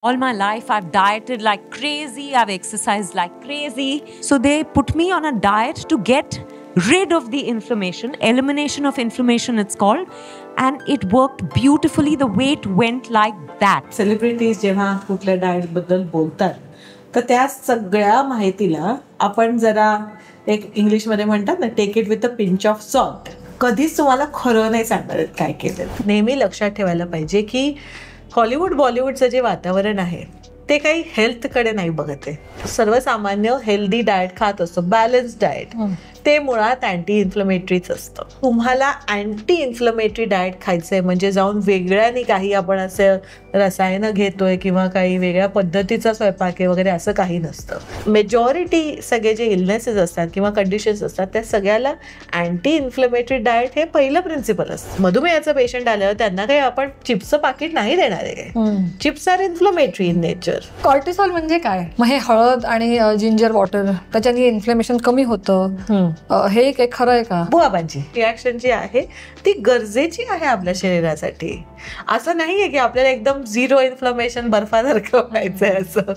All my life, I've dieted like crazy, I've exercised like crazy. So they put me on a diet to get rid of the inflammation, elimination of inflammation it's called. And it worked beautifully. The weight went like that. Celebrities जेव्हा कुठल्या diet बद्दल बोलतात तर त्या सगळ्या माहितीला आपण जरा एक इंग्लिशमध्ये म्हणतात ना, take it with a pinch of salt. कधीच तुम्हाला खरं नाही सांगणार काय केलं. नेहमी लक्षात ठेवायला पाहिजे की हॉलिवूड बॉलिवूडचं जे वातावरण आहे ते काही हेल्थकडे नाही बघत आहे. सर्वसामान्य हेल्दी डाएट खात असतो, बॅलन्स डाएट. ते मुळात अँटी इन्फ्लमेटरीच असतं. तुम्हाला अँटी इन्फ्लमेटरी डाएट खायचंय म्हणजे जाऊन वेगळ्याने काही आपण असं रसायनं घेतोय किंवा काही वेगळ्या पद्धतीचा स्वयंपाक आहे वगैरे असं काही नसतं. मेजॉरिटी सगळे जे इलनेसेस असतात किंवा कंडिशन्स असतात त्या सगळ्याला अँटी इन्फ्लमेटरी डाएट हे पहिलं प्रिन्सिपल असतं. मधुमेहाचं पेशंट आल्यावर त्यांना काही आपण चिप्सचं पाकिट नाही देणार आहे. Chips are inflammatory in nature. Cortisol म्हणजे काय? मग हे हळद आणि जिंजर वॉटर त्याच्याने इन्फ्लेमेशन कमी होतं, हे काय खरं आहे का? बुआबांची रिॲक्शन जी आहे ती गरजेची आहे आपल्या शरीरासाठी. असं नाहीये की आपल्याला एकदम झिरो इन्फ्लमेशन बर्फासारखं व्हायचंय असं.